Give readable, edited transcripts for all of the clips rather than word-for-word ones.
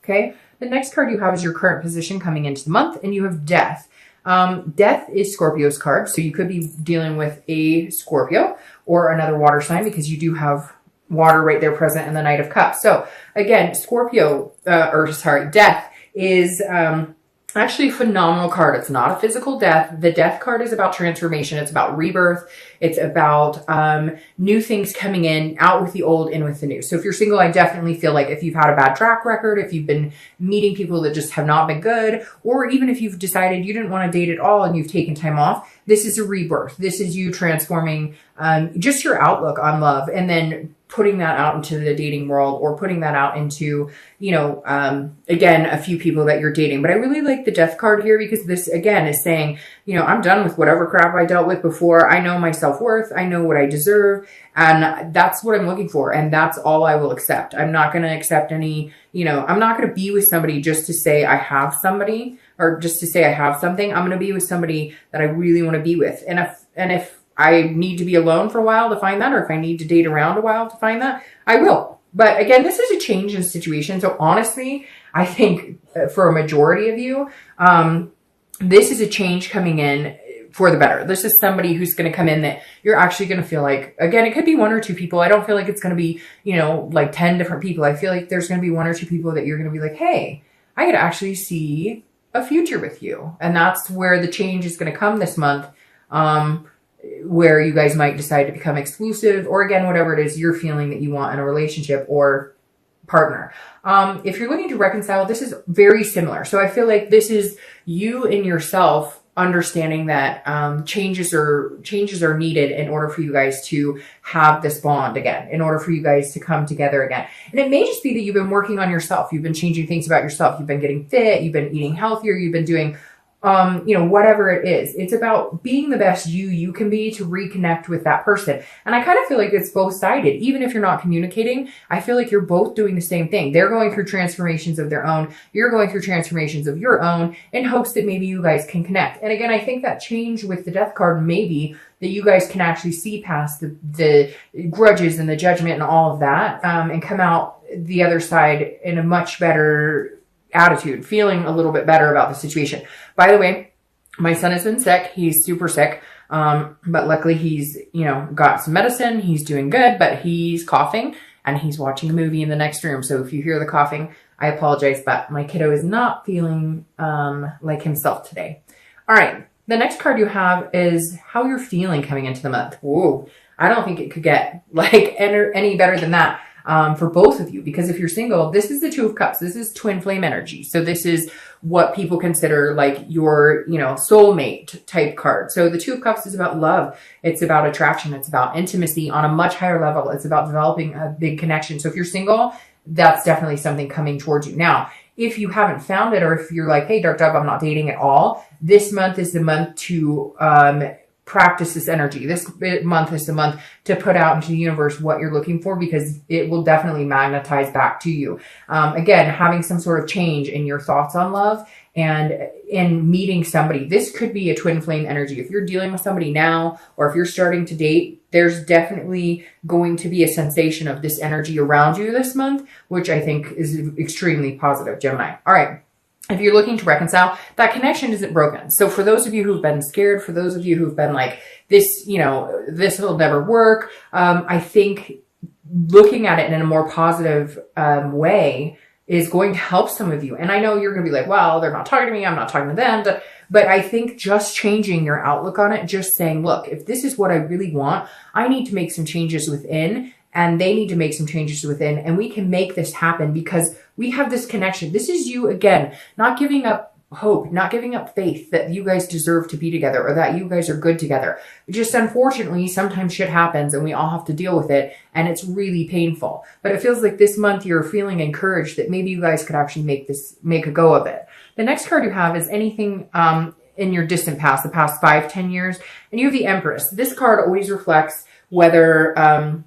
Okay. The next card you have is your current position coming into the month, and you have Death. Death is Scorpio's card. So you could be dealing with a Scorpio or another water sign, because you do have water right there present in the Knight of Cups. So again, Death is, actually a phenomenal card. It's not a physical death. The Death card is about transformation. It's about rebirth. It's about new things coming in, out with the old, in with the new. So if you're single, I definitely feel like if you've had a bad track record, if you've been meeting people that just have not been good, or even if you've decided you didn't want to date at all and you've taken time off, this is a rebirth. This is you transforming just your outlook on love, and then putting that out into the dating world, or putting that out into, you know, again, a few people that you're dating. But I really like the Death card here, because this, again, is saying, you know, I'm done with whatever crap I dealt with before. I know my self-worth. I know what I deserve. And that's what I'm looking for. And that's all I will accept. I'm not going to accept any, you know, I'm not going to be with somebody just to say I have somebody, or just to say I have something. I'm going to be with somebody that I really want to be with. And if I need to be alone for a while to find that, or if I need to date around a while to find that, I will. But again, this is a change in situation. So honestly, I think for a majority of you, this is a change coming in for the better. This is somebody who's going to come in that you're actually going to feel like, again, it could be one or two people. I don't feel like it's going to be, you know, like 10 different people. I feel like there's going to be one or two people that you're going to be like, hey, I could actually see a future with you. And that's where the change is going to come this month. Where you guys might decide to become exclusive, or again, whatever it is you're feeling that you want in a relationship or partner. If you're looking to reconcile, this is very similar. So I feel like this is you and yourself understanding that changes are needed in order for you guys to have this bond again, in order for you guys to come together again. And it may just be that you've been working on yourself. You've been changing things about yourself. You've been getting fit. You've been eating healthier. You've been doing you know, whatever it is. It's about being the best you can be to reconnect with that person. And I kind of feel like it's both-sided. Even if you're not communicating, I feel like you're both doing the same thing. They're going through transformations of their own. You're going through transformations of your own, in hopes that maybe you guys can connect. And again, I think that change with the Death card may be that you guys can actually see past the grudges and the judgment and all of that, and come out the other side in a much better attitude, feeling a little bit better about the situation. By the way, my son has been sick. He's super sick. But luckily he's, you know, got some medicine. He's doing good, but he's coughing and he's watching a movie in the next room. So if you hear the coughing, I apologize, but my kiddo is not feeling, like himself today. All right. The next card you have is how you're feeling coming into the month. Whoa. I don't think it could get like any better than that. For both of you, because if you're single, this is the Two of Cups. This is twin flame energy. So this is what people consider like your, you know, soulmate type card. So the Two of Cups is about love. It's about attraction. It's about intimacy on a much higher level. It's about developing a big connection. So if you're single, that's definitely something coming towards you. Now, if you haven't found it, or if you're like, hey, Dark Dove, I'm not dating at all, this month is the month to, practice this energy. This month is the month to put out into the universe what you're looking for, because it will definitely magnetize back to you. Again, having some sort of change in your thoughts on love and in meeting somebody. This could be a twin flame energy. If you're dealing with somebody now, or if you're starting to date, there's definitely going to be a sensation of this energy around you this month, which I think is extremely positive, Gemini. All right. If you're looking to reconcile, that connection isn't broken. So for those of you who've been scared, for those of you who've been like, this, you know, this will never work, I think looking at it in a more positive way is going to help some of you. And I know you're going to be like, well, they're not talking to me, I'm not talking to them. But I think just changing your outlook on it, just saying, look, if this is what I really want, I need to make some changes within, and they need to make some changes within, and we can make this happen because we have this connection. This is you, again, not giving up hope, not giving up faith that you guys deserve to be together or that you guys are good together. Just unfortunately, sometimes shit happens and we all have to deal with it, and it's really painful. But it feels like this month you're feeling encouraged that maybe you guys could actually make a go of it. The next card you have is anything in your distant past, the past 5-10 years, and you have the Empress. This card always reflects whether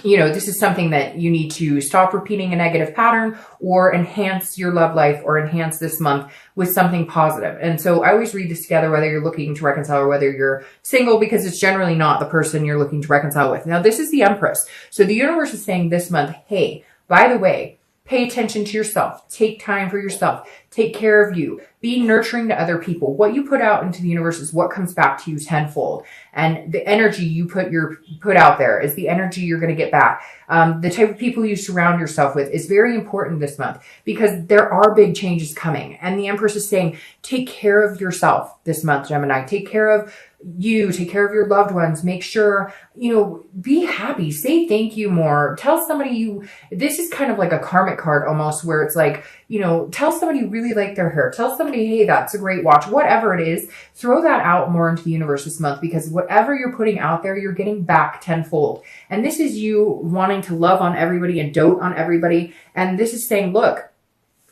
you know, this is something that you need to stop repeating a negative pattern or enhance your love life or enhance this month with something positive. And so I always read this together, whether you're looking to reconcile or whether you're single, because it's generally not the person you're looking to reconcile with. Now, this is the Empress. So the universe is saying this month, hey, by the way, Pay attention to yourself. Take time for yourself. Take care of you. Be nurturing to other people. What you put out into the universe is what comes back to you tenfold. And the energy you put out there is the energy you're going to get back. The type of people you surround yourself with is very important this month because there are big changes coming. And the Empress is saying, take care of yourself this month, Gemini. Take care of you, take care of your loved ones, make sure, be happy, say thank you more, tell somebody this is kind of like a karmic card almost where it's like, tell somebody you really like their hair, tell somebody, hey, that's a great watch, whatever it is, throw that out more into the universe this month because whatever you're putting out there, you're getting back tenfold. And this is you wanting to love on everybody and dote on everybody. And this is saying, look,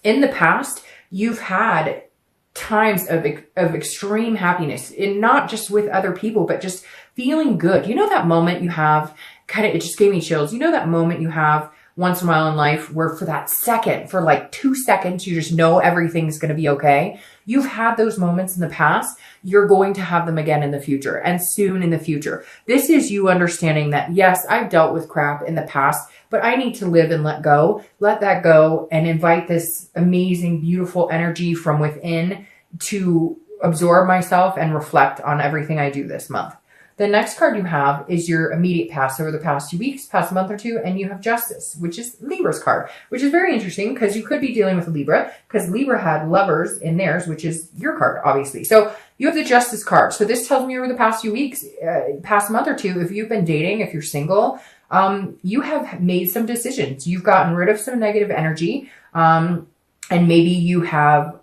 in the past, you've had times of extreme happiness, and not just with other people, but just feeling good. That moment you have it just gave me chills. That moment you have once in a while in life where for that second, for like 2 seconds, you just know everything's going to be okay. You've had those moments in the past. You're going to have them again in the future and soon in the future. This is you understanding that, yes, I've dealt with crap in the past, but I need to live and let that go and invite this amazing, beautiful energy from within to absorb myself and reflect on everything I do this month. The next card you have is your immediate past over the past 2 weeks, past month or two, and you have Justice, which is Libra's card, which is very interesting because you could be dealing with a Libra because Libra had Lovers in theirs, which is your card, obviously. So you have the Justice card. So this tells me over the past few weeks, past month or two, if you've been dating, if you're single, you have made some decisions. You've gotten rid of some negative energy, and maybe you have,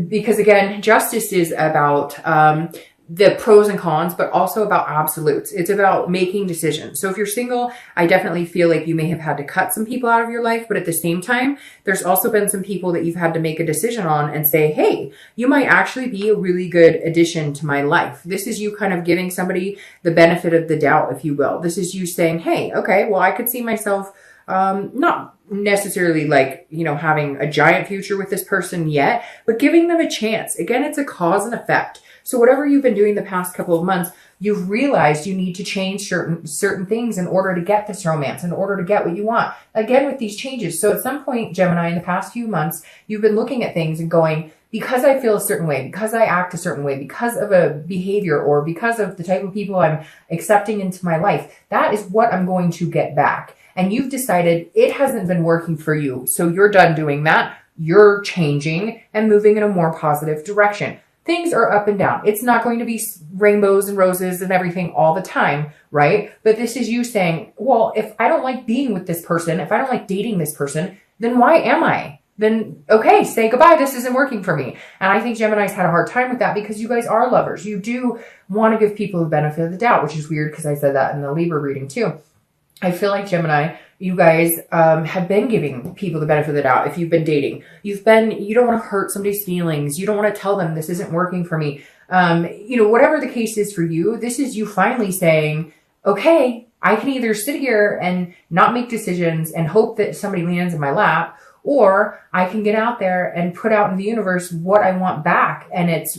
because again, Justice is about, the pros and cons, but also about absolutes. It's about making decisions. So if you're single, I definitely feel like you may have had to cut some people out of your life, but at the same time, there's also been some people that you've had to make a decision on and say, hey, you might actually be a really good addition to my life. This is you kind of giving somebody the benefit of the doubt, if you will. This is you saying, hey, okay, well, I could see myself not necessarily having a giant future with this person yet, but giving them a chance. Again, it's a cause and effect. So whatever you've been doing the past couple of months, you've realized you need to change certain things in order to get this romance, in order to get what you want. Again, with these changes. So at some point, Gemini, in the past few months, you've been looking at things and going, because I feel a certain way, because I act a certain way, because of a behavior, or because of the type of people I'm accepting into my life, that is what I'm going to get back. And you've decided it hasn't been working for you. So you're done doing that. You're changing and moving in a more positive direction. Things are up and down. It's not going to be rainbows and roses and everything all the time, right? But this is you saying, well, if I don't like being with this person, if I don't like dating this person, then why am I? Then, okay, say goodbye. This isn't working for me. And I think Gemini's had a hard time with that because you guys are lovers. You do want to give people the benefit of the doubt, which is weird because I said that in the Libra reading too. I feel like Gemini, you guys have been giving people the benefit of the doubt. If you've been dating, you don't want to hurt somebody's feelings. You don't want to tell them this isn't working for me. Whatever the case is for you, this is you finally saying, okay, I can either sit here and not make decisions and hope that somebody lands in my lap, or I can get out there and put out in the universe what I want back. And it's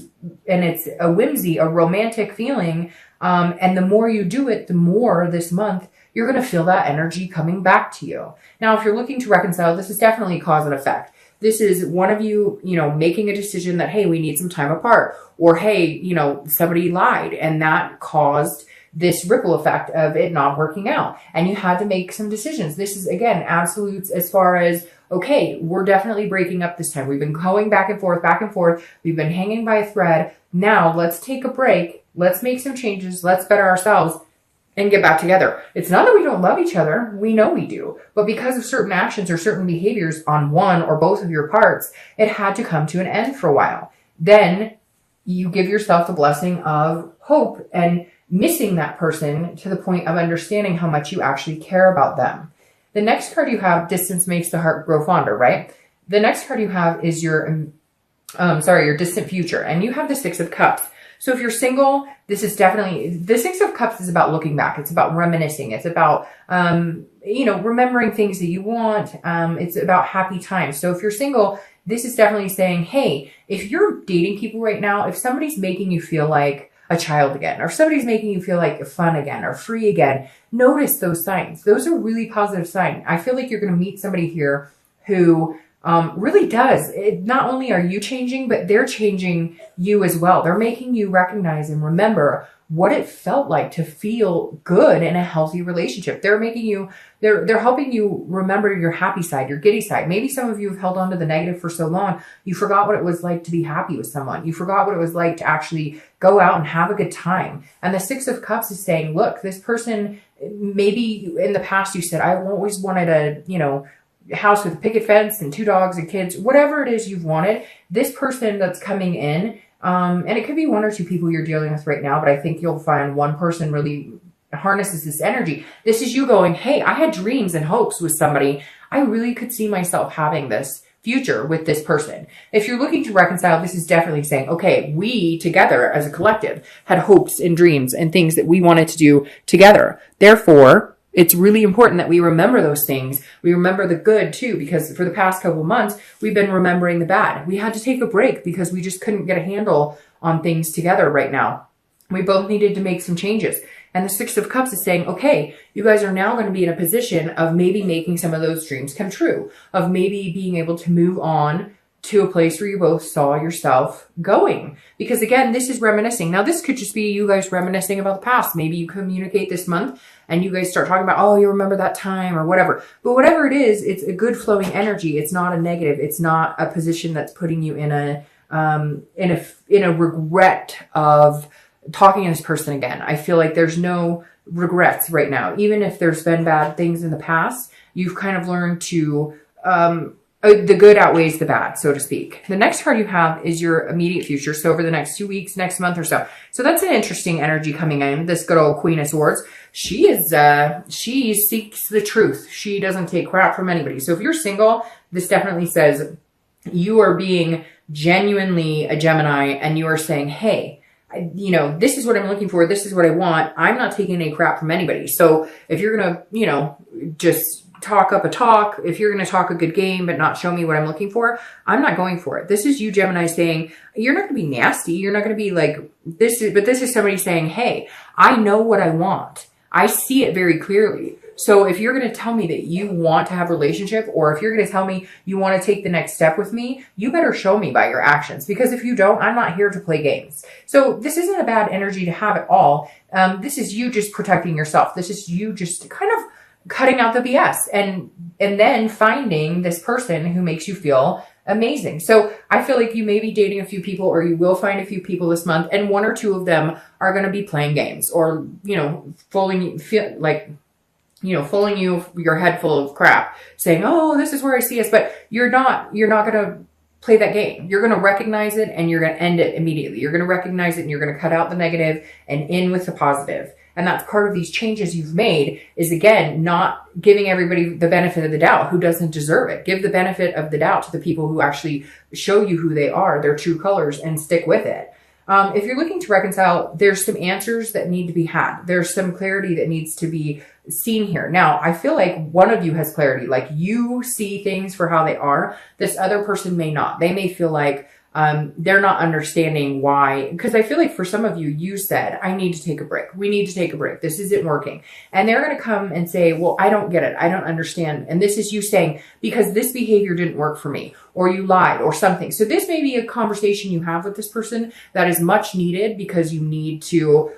a whimsy, a romantic feeling. And the more you do it, the more this month, you're going to feel that energy coming back to you. Now, if you're looking to reconcile, this is definitely cause and effect. This is one of you, making a decision that, hey, we need some time apart, or hey, somebody lied and that caused this ripple effect of it not working out. And you had to make some decisions. This is, again, absolutes as far as, okay, we're definitely breaking up this time. We've been going back and forth, back and forth. We've been hanging by a thread. Now let's take a break. Let's make some changes. Let's better ourselves and get back together. It's not that we don't love each other. We know we do. But because of certain actions or certain behaviors on one or both of your parts, it had to come to an end for a while. Then you give yourself the blessing of hope and missing that person to the point of understanding how much you actually care about them. The next card you have, distance makes the heart grow fonder, right? The next card you have is your distant future. And you have the Six of Cups. So if you're single, this is definitely, the Six of Cups is about looking back. It's about reminiscing. It's about, remembering things that you want. It's about happy times. So if you're single, this is definitely saying, hey, if you're dating people right now, if somebody's making you feel like a child again, or if somebody's making you feel like fun again or free again, notice those signs. Those are really positive signs. I feel like you're going to meet somebody here who really does. Not only are you changing, but they're changing you as well. They're making you recognize and remember what it felt like to feel good in a healthy relationship. They're making you, they're helping you remember your happy side, your giddy side. Maybe some of you have held on to the negative for so long, you forgot what it was like to be happy with someone. You forgot what it was like to actually go out and have a good time. And the Six of Cups is saying, look, this person, maybe in the past you said, I always wanted a, house with a picket fence and 2 dogs and kids, whatever it is you've wanted. This person that's coming in, and it could be 1 or 2 people you're dealing with right now, but I think you'll find one person really harnesses this energy. This is you going, hey, I had dreams and hopes with somebody. I really could see myself having this future with this person. If you're looking to reconcile, this is definitely saying, okay, we together as a collective had hopes and dreams and things that we wanted to do together. Therefore, it's really important that we remember those things. We remember the good too, because for the past couple of months, we've been remembering the bad. We had to take a break because we just couldn't get a handle on things together right now. We both needed to make some changes. And the Six of Cups is saying, okay, you guys are now going to be in a position of maybe making some of those dreams come true, of maybe being able to move on to a place where you both saw yourself going. Because again, this is reminiscing. Now, this could just be you guys reminiscing about the past. Maybe you communicate this month and you guys start talking about, oh, you remember that time or whatever. But whatever it is, it's a good flowing energy. It's not a negative. It's not a position that's putting you in a regret of talking to this person again. I feel like there's no regrets right now. Even if there's been bad things in the past, you've kind of learned to, the good outweighs the bad, so to speak. The next card you have is your immediate future. So over the next 2 weeks, next month or so. So that's an interesting energy coming in. This good old Queen of Swords. She seeks the truth. She doesn't take crap from anybody. So if you're single, this definitely says you are being genuinely a Gemini and you are saying, hey, this is what I'm looking for. This is what I want. I'm not taking any crap from anybody. So if you're going to, just talk up a talk, if you're going to talk a good game, but not show me what I'm looking for, I'm not going for it. This is you, Gemini, saying, you're not going to be nasty. You're not going to be like this, but this is somebody saying, hey, I know what I want. I see it very clearly. So if you're going to tell me that you want to have a relationship, or if you're going to tell me you want to take the next step with me, you better show me by your actions, because if you don't, I'm not here to play games. So this isn't a bad energy to have at all. This is you just protecting yourself. This is you just kind of cutting out the BS and then finding this person who makes you feel amazing. So I feel like you may be dating a few people, or you will find a few people this month, and 1 or 2 of them are going to be playing games or, fooling you, your head full of crap, saying, oh, this is where I see us. But you're not going to play that game. You're going to recognize it and you're going to end it immediately. You're going to recognize it and you're going to cut out the negative and in with the positive. And that's part of these changes you've made is, again, not giving everybody the benefit of the doubt who doesn't deserve it. Give the benefit of the doubt to the people who actually show you who they are, their true colors, and stick with it. If you're looking to reconcile, there's some answers that need to be had. There's some clarity that needs to be seen here. Now, I feel like one of you has clarity, like you see things for how they are. This other person may not. They may feel like they're not understanding why, because I feel like for some of you, you said, I need to take a break. We need to take a break. This isn't working. And they're going to come and say, well, I don't get it. I don't understand. And this is you saying, because this behavior didn't work for me, or you lied or something. So this may be a conversation you have with this person that is much needed, because you need to,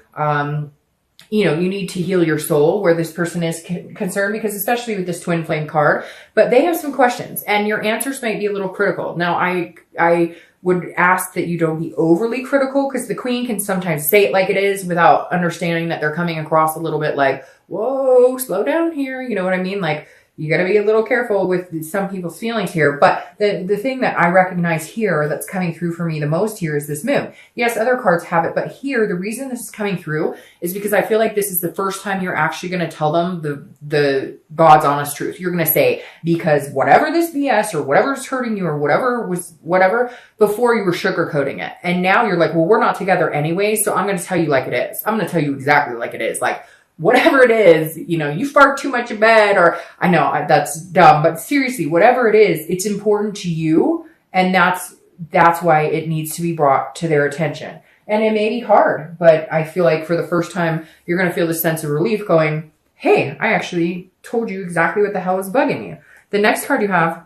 you need to heal your soul where this person is concerned, because especially with this twin flame card, but they have some questions and your answers might be a little critical. Now, I would ask that you don't be overly critical, because the queen can sometimes say it like it is without understanding that they're coming across a little bit like, whoa, slow down here. You know what I mean? Like, you got to be a little careful with some people's feelings here. But the thing that I recognize here that's coming through for me the most here is this moon. Yes, other cards have it, but here, the reason this is coming through is because I feel like this is the first time you're actually going to tell them the God's honest truth. You're going to say, because whatever this BS or whatever's hurting you or whatever, before you were sugarcoating it. And now you're like, well, we're not together anyway, so I'm going to tell you like it is. I'm going to tell you exactly like it is. Like, whatever it is, you fart too much in bed, or I know that's dumb, but seriously, whatever it is, it's important to you. And that's why it needs to be brought to their attention. And it may be hard, but I feel like for the first time, you're going to feel this sense of relief going, hey, I actually told you exactly what the hell is bugging you. The next card you have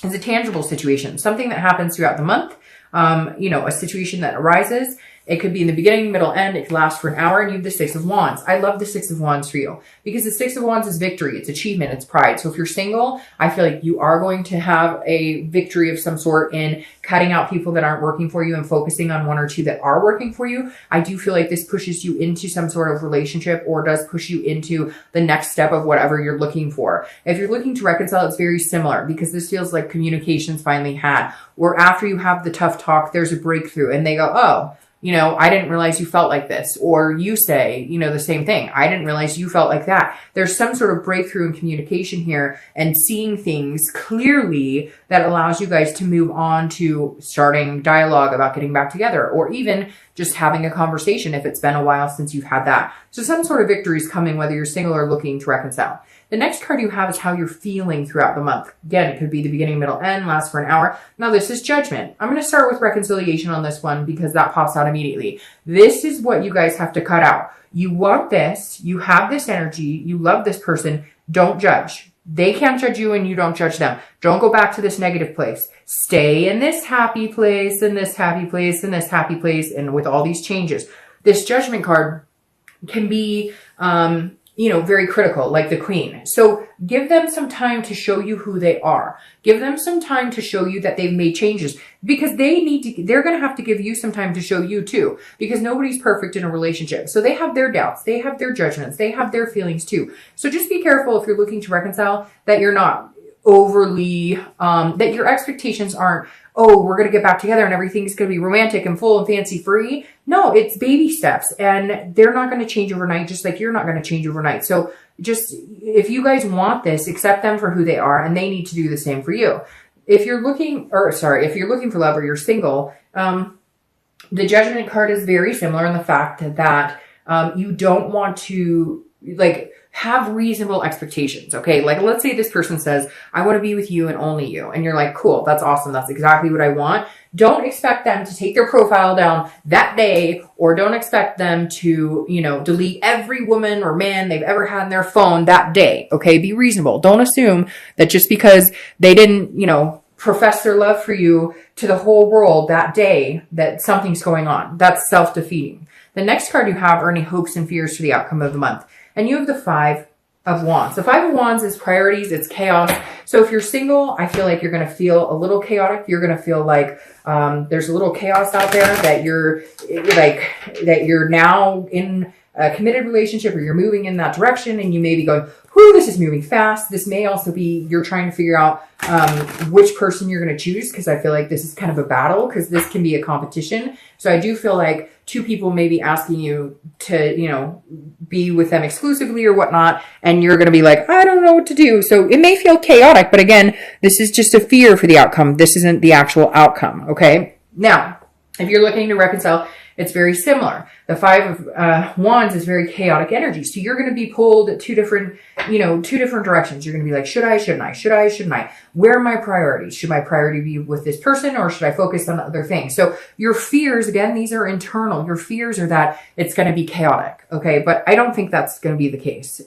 is a tangible situation, something that happens throughout the month, a situation that arises. It could be in the beginning, middle, end. It could last for an hour, and you have the Six of Wands. I love the Six of Wands for you because the Six of Wands is victory. It's achievement. It's pride. So if you're single, I feel like you are going to have a victory of some sort in cutting out people that aren't working for you and focusing on one or two that are working for you. I do feel like this pushes you into some sort of relationship or does push you into the next step of whatever you're looking for. If you're looking to reconcile, it's very similar because this feels like communication's finally had, or after you have the tough talk, there's a breakthrough and they go, oh, I didn't realize you felt like this. Or you say, the same thing. I didn't realize you felt like that. There's some sort of breakthrough in communication here and seeing things clearly that allows you guys to move on to starting dialogue about getting back together, or even just having a conversation if it's been a while since you've had that. So some sort of victory is coming whether you're single or looking to reconcile. The next card you have is how you're feeling throughout the month. Again, it could be the beginning, middle, end, last for an hour. Now this is judgment. I'm going to start with reconciliation on this one because that pops out immediately. This is what you guys have to cut out. You want this. You have this energy. You love this person. Don't judge. They can't judge you and you don't judge them. Don't go back to this negative place. Stay in this happy place and this happy place and this happy place. And with all these changes, this judgment card can be, very critical, like the Queen. So give them some time to show you who they are. Give them some time to show you that they've made changes because they're going to have to give you some time to show you too, because nobody's perfect in a relationship. So they have their doubts. They have their judgments. They have their feelings too. So just be careful if you're looking to reconcile that you're not overly, that your expectations aren't, oh, we're going to get back together and everything's going to be romantic and full and fancy free. No, it's baby steps and they're not going to change overnight, just like you're not going to change overnight. So just, if you guys want this, accept them for who they are and they need to do the same for you. If you're looking for love or you're single, the judgment card is very similar in the fact that, you don't want to have reasonable expectations. Okay. Like, let's say this person says, I want to be with you and only you. And you're like, cool. That's awesome. That's exactly what I want. Don't expect them to take their profile down that day, or don't expect them to, delete every woman or man they've ever had in their phone that day. Okay. Be reasonable. Don't assume that just because they didn't, profess their love for you to the whole world that day, that something's going on. That's self-defeating. The next card you have are any hopes and fears for the outcome of the month. And you have the Five of Wands. The Five of Wands is priorities. It's chaos. So if you're single, I feel like you're going to feel a little chaotic. You're going to feel like there's a little chaos out there, that you're now in a committed relationship or you're moving in that direction and you may be going, whoo, this is moving fast. This may also be you're trying to figure out which person you're going to choose, because I feel like this is kind of a battle, because this can be a competition. So I do feel like two people may be asking you to, be with them exclusively or whatnot, and you're going to be like, I don't know what to do. So it may feel chaotic, but again, this is just a fear for the outcome. This isn't the actual outcome. Okay. Now, if you're looking to reconcile, it's very similar. The Five of Wands is very chaotic energy. So you're going to be pulled two different directions. You're going to be like, should I, shouldn't I? Should I, shouldn't I? Where are my priorities? Should my priority be with this person, or should I focus on other things? So your fears, again, these are internal. Your fears are that it's going to be chaotic. Okay. But I don't think that's going to be the case.